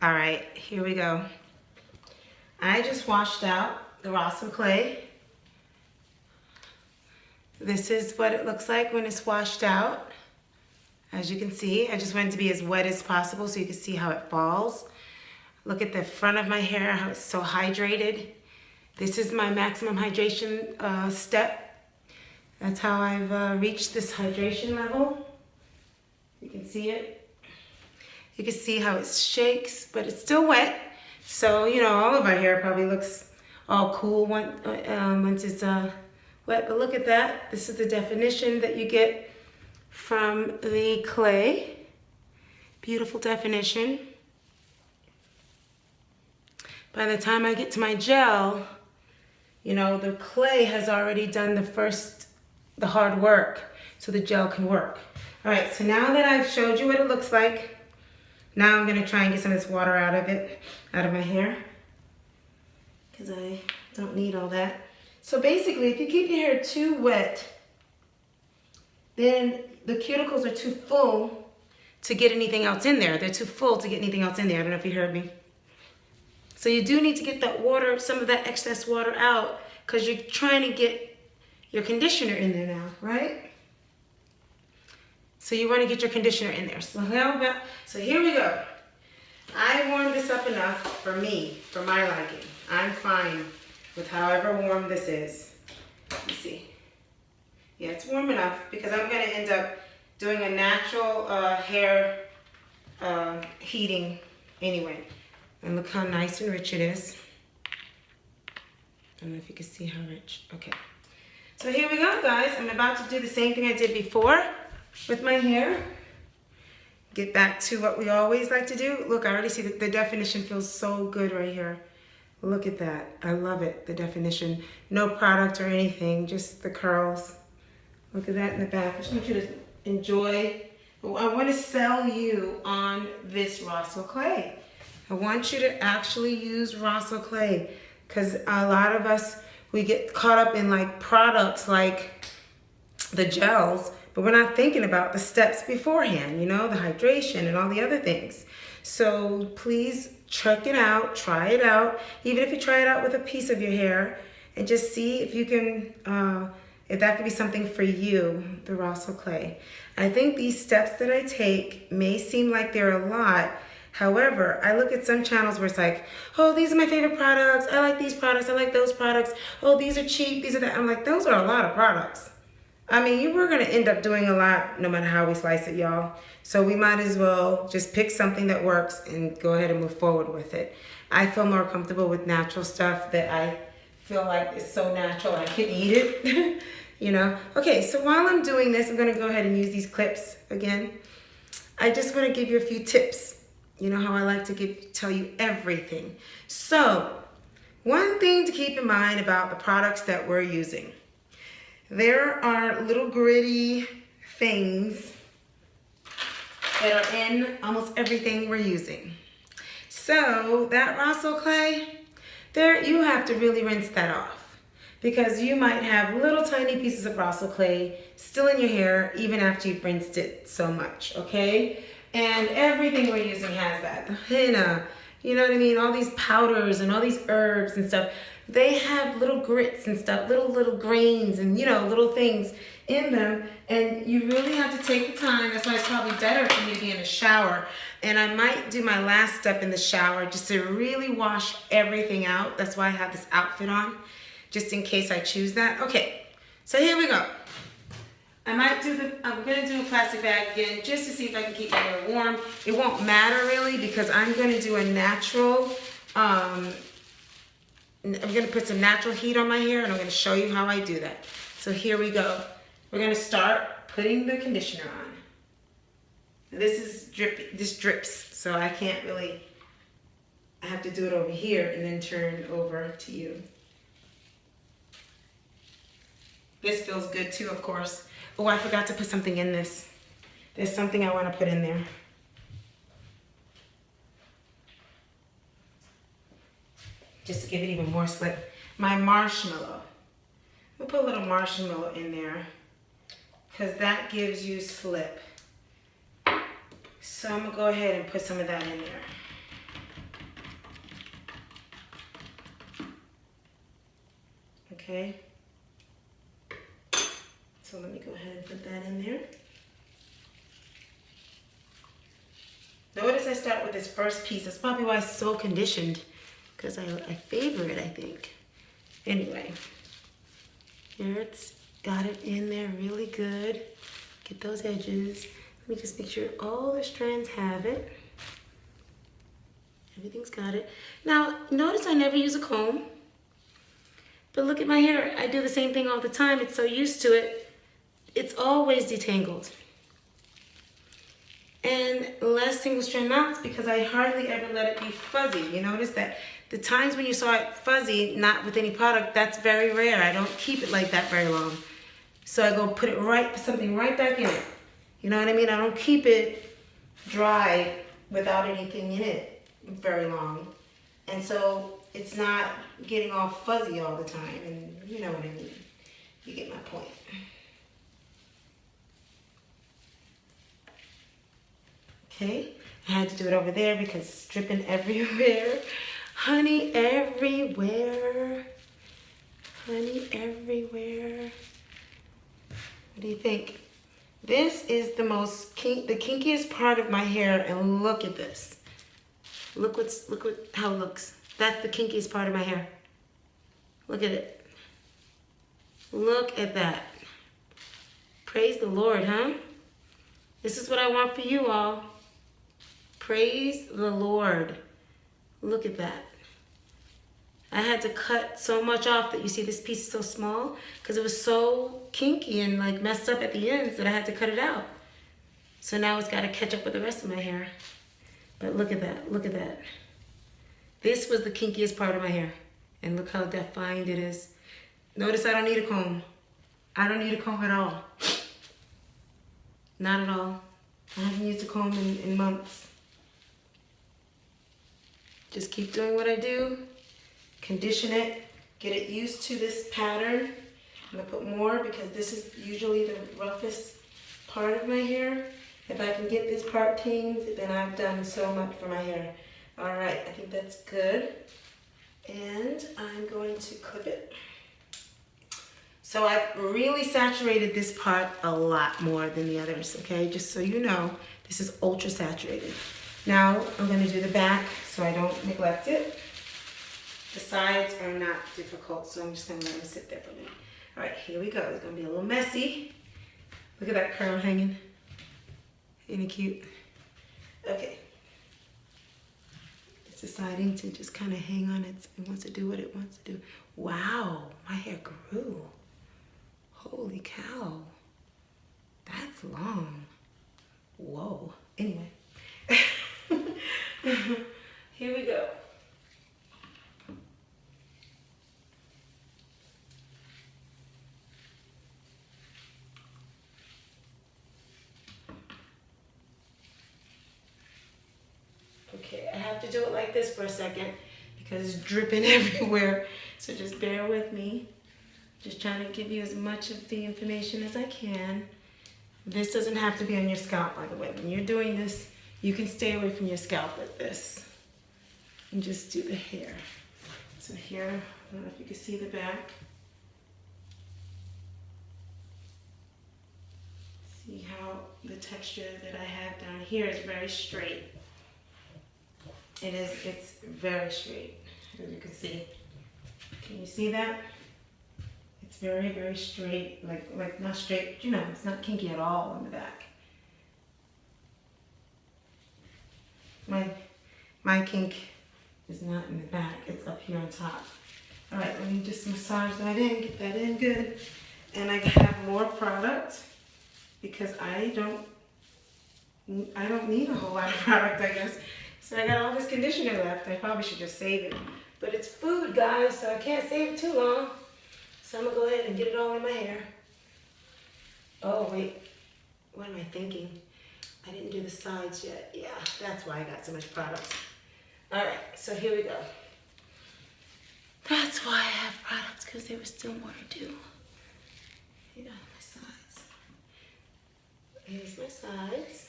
All right, here we go. I just washed out the Rosso clay. This is what it looks like when it's washed out. As you can see, I just want it to be as wet as possible so you can see how it falls. Look at the front of my hair, how it's so hydrated. This is my maximum hydration step. That's how I've reached this hydration level. You can see it. You can see how it shakes, but it's still wet. So, you know, all of our hair probably looks all cool once it's wet. But look at that. This is the definition that you get from the clay. Beautiful definition. By the time I get to my gel, you know, the clay has already done the hard work, so the gel can work. All right, so now that I've showed you what it looks like, now I'm gonna try and get some of this water out of my hair, because I don't need all that. So basically, if you keep your hair too wet, then the cuticles are too full to get anything else in there. They're too full to get anything else in there. I don't know if you heard me. So you do need to get that water, some of that excess water out, because you're trying to get your conditioner in there now, right? So you want to get your conditioner in there. So here we go. I warmed this up enough for me, for my liking. I'm fine with however warm this is. Let me see. Yeah, it's warm enough because I'm going to end up doing a natural hair heating anyway. And look how nice and rich it is. I don't know if you can see how rich. Okay. So here we go, guys. I'm about to do the same thing I did before with my hair. Get back to what we always like to do. Look, I already see that the definition feels so good right here. Look at that. I love it, the definition. No product or anything, just the curls. Look at that in the back. I just want you to enjoy. I want to sell you on this Rosso clay. I want you to actually use Rosso clay, because a lot of us, we get caught up in like products like the gels, but we're not thinking about the steps beforehand, you know, the hydration and all the other things. So please check it out, try it out, even if you try it out with a piece of your hair, and just see if you can, if that could be something for you, the Rosso clay. I think these steps that I take may seem like they're a lot. However, I look at some channels where it's like, oh, these are my favorite products. I like these products. I like those products. Oh, these are cheap. These are that. I'm like, those are a lot of products. I mean, we're going to end up doing a lot no matter how we slice it, y'all. So we might as well just pick something that works and go ahead and move forward with it. I feel more comfortable with natural stuff that I feel like is so natural I can eat it, you know. Okay, so while I'm doing this, I'm going to go ahead and use these clips again. I just want to give you a few tips. You know how I like to tell you everything. So, one thing to keep in mind about the products that we're using. There are little gritty things that are in almost everything we're using. So, that Rosso clay, there you have to really rinse that off, because you might have little tiny pieces of Rosso clay still in your hair even after you've rinsed it so much, okay? And everything we're using has that. The henna, you know what I mean? All these powders and all these herbs and stuff, they have little grits and stuff, little grains and, you know, little things in them. And you really have to take the time. That's why it's probably better for me to be in a shower. And I might do my last step in the shower just to really wash everything out. That's why I have this outfit on, just in case I choose that. Okay, so here we go. I'm gonna do a plastic bag again just to see if I can keep my hair warm. It won't matter really, because I'm gonna do a natural, I'm gonna put some natural heat on my hair, and I'm gonna show you how I do that. So here we go. We're gonna start putting the conditioner on. This drips, so I can't really, I have to do it over here and then turn over to you. This feels good too, of course. Oh, I forgot to put something in this. There's something I want to put in there. Just to give it even more slip. My marshmallow. We'll put a little marshmallow in there, because that gives you slip. So I'm going to go ahead and put some of that in there. okay? So let me go ahead and put that in there. Notice I start with this first piece. That's probably why it's so conditioned, because I favor it, I think. Anyway, here it's got it in there really good. Get those edges. Let me just make sure all the strands have it. Everything's got it. Now, notice I never use a comb. But look at my hair. I do the same thing all the time. It's so used to it. It's always detangled. And less single strand knots because I hardly ever let it be fuzzy. You notice that the times when you saw it fuzzy, not with any product, that's very rare. I don't keep it like that very long. So I go put it right, something right back in it. You know what I mean? I don't keep it dry without anything in it very long. And so it's not getting all fuzzy all the time. And you know what I mean. You get my point. Okay, I had to do it over there because it's dripping everywhere. Honey everywhere. Honey everywhere. What do you think? This is the the kinkiest part of my hair, and look at this. Look how it looks. That's the kinkiest part of my hair. Look at it. Look at that. Praise the Lord, huh? This is what I want for you all. Praise the Lord. Look at that. I had to cut so much off that you see this piece is so small because it was so kinky and like messed up at the ends that I had to cut it out. So now it's got to catch up with the rest of my hair. But look at that. Look at that. This was the kinkiest part of my hair. And look how defined it is. Notice I don't need a comb. I don't need a comb at all. Not at all. I haven't used a comb in months. Just keep doing what I do. Condition it. Get it used to this pattern. I'm going to put more because this is usually the roughest part of my hair. If I can get this part tamed, then I've done so much for my hair. All right, I think that's good. And I'm going to clip it. So I've really saturated this part a lot more than the others, okay? Just so you know, this is ultra saturated. Now I'm going to do the back so I don't neglect it. The sides are not difficult, so I'm just going to let them sit there for a minute. All right, here we go. It's going to be a little messy. Look at that curl hanging. Isn't it cute? Okay. It's deciding to just kind of hang on it. It wants to do what it wants to do. Wow, my hair grew. Holy cow. That's long. Whoa. Anyway. Here we go. Okay, I have to do it like this for a second because it's dripping everywhere. So just bear with me. Just trying to give you as much of the information as I can. This doesn't have to be on your scalp, by the way. When you're doing this, you can stay away from your scalp with this. And just do the hair. So here, I don't know if you can see the back. See how the texture that I have down here is very straight. It's very straight, as you can see. Can you see that? It's very, very straight, like not straight, you know, it's not kinky at all on the back. My kink is not in the back, it's up here on top. All right, let me just massage that in, get that in good. And I have more product because I don't need a whole lot of product, I guess. So I got all this conditioner left. I probably should just save it. But it's food, guys, so I can't save it too long. So I'm going to go ahead and get it all in my hair. Oh, wait. What am I thinking? I didn't do the sides yet. Yeah, that's why I got so much product. All right, so here we go. That's why I have products, because there was still more to do. Here are my sides. Here's my sides.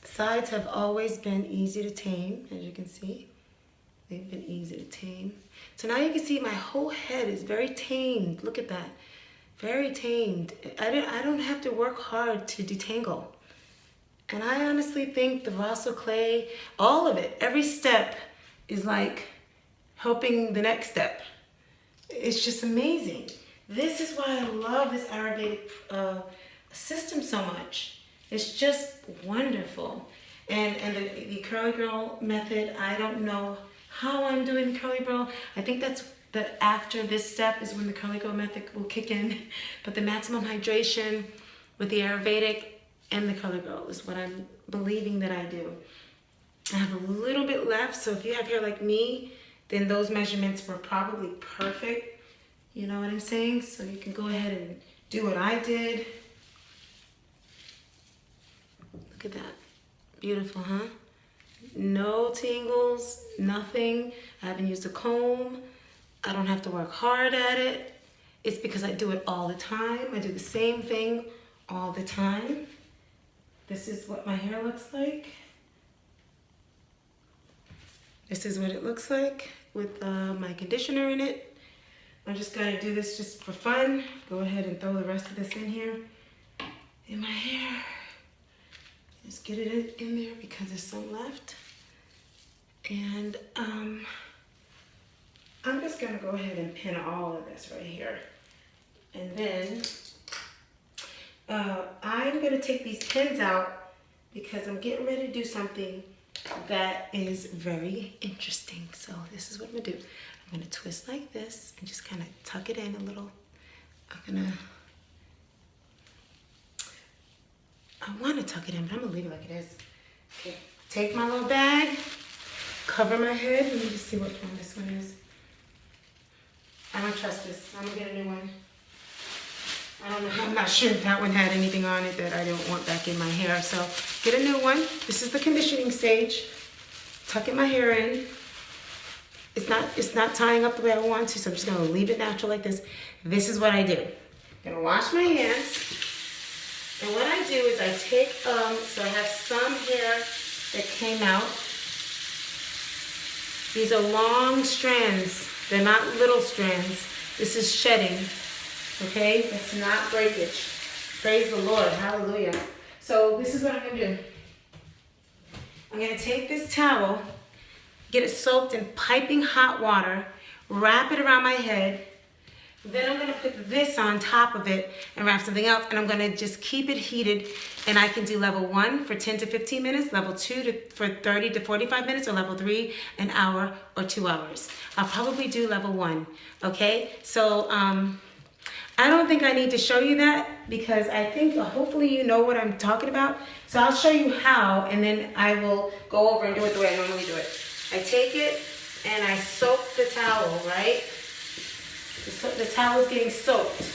The sides have always been easy to tame, as you can see. They've been easy to tame. So now you can see my whole head is very tamed. Look at that. Very tamed. I don't have to work hard to detangle. And I honestly think the Vaso clay, all of it, every step is like helping the next step. It's just amazing. This is why I love this Ayurvedic system so much. It's just wonderful. And the curly girl method, I don't know how I'm doing the curly girl. I think that's after this step is when the curly girl method will kick in. But the maximum hydration with the Ayurvedic and the curly girl is what I'm believing that I do. I have a little bit left, so if you have hair like me, then those measurements were probably perfect. You know what I'm saying? So you can go ahead and do what I did. Look at that. Beautiful, huh? No tingles, nothing. I haven't used a comb. I don't have to work hard at it. It's because I do it all the time. I do the same thing all the time. This is what my hair looks like. This is what it looks like with my conditioner in it. I'm just gonna do this just for fun. Go ahead and throw the rest of this in here in my hair. Just get it in there because there's some left. And I'm just gonna go ahead and pin all of this right here. And then I'm gonna take these pins out because I'm getting ready to do something that is very interesting. So this is what I'm gonna do. I'm gonna twist like this and just kind of tuck it in a little. I want to tuck it in, but I'm gonna leave it like it is. Okay, take my little bag, cover my head. Let me just see which one this one is. I don't trust this. I'm gonna get a new one. I don't know. I'm not sure if that one had anything on it that I don't want back in my hair. So get a new one. This is the conditioning stage. Tucking my hair in. It's not tying up the way I want to, so I'm just gonna leave it natural like this. This is what I do. I'm gonna wash my hands. And what I do is I take, so I have some hair that came out. These are long strands. They're not little strands. This is shedding, okay? It's not breakage. Praise the Lord, hallelujah. So this is what I'm gonna do. I'm gonna take this towel, get it soaked in piping hot water, wrap it around my head. Then I'm gonna put this on top of it and wrap something else, and I'm gonna just keep it heated. And I can do level 1 for 10 to 15 minutes, level 2 for 30 to 45 minutes, or level 3, an hour or 2 hours. I'll probably do level 1, okay? So I don't think I need to show you that because I think hopefully you know what I'm talking about. So I'll show you how, and then I will go over and do it the way I normally do it. I take it and I soak the towel, right? The towel is getting soaked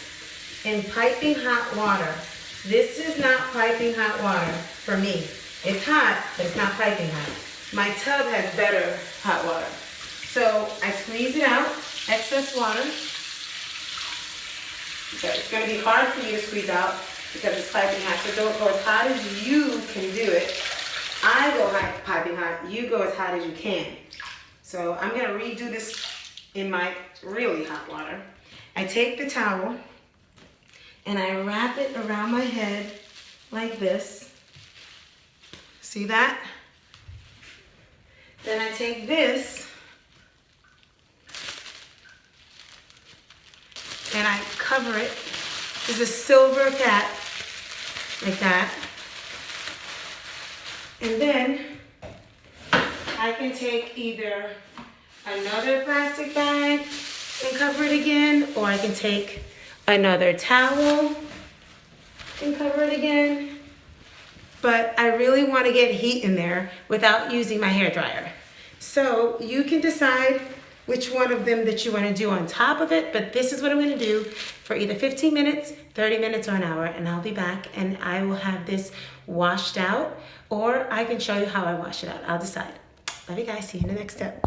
in piping hot water. This is not piping hot water for me. It's hot, but it's not piping hot. My tub has better hot water. So I squeeze it out, excess water. Okay, it's gonna be hard for you to squeeze out because it's piping hot. So don't go as hot as you can do it. I go piping hot, you go as hot as you can. So I'm gonna redo this in my really hot water. I take the towel and I wrap it around my head like this. See that? Then I take this and I cover it. This is a silver cap, like that. And then I can take either another plastic bag and cover it again, or I can take another towel and cover it again. But I really want to get heat in there without using my hair dryer. So you can decide which one of them that you want to do on top of it, but this is what I'm going to do for either 15 minutes, 30 minutes, or an hour, and I'll be back and I will have this washed out, or I can show you how I wash it out. I'll decide. Love you guys. See you in the next step.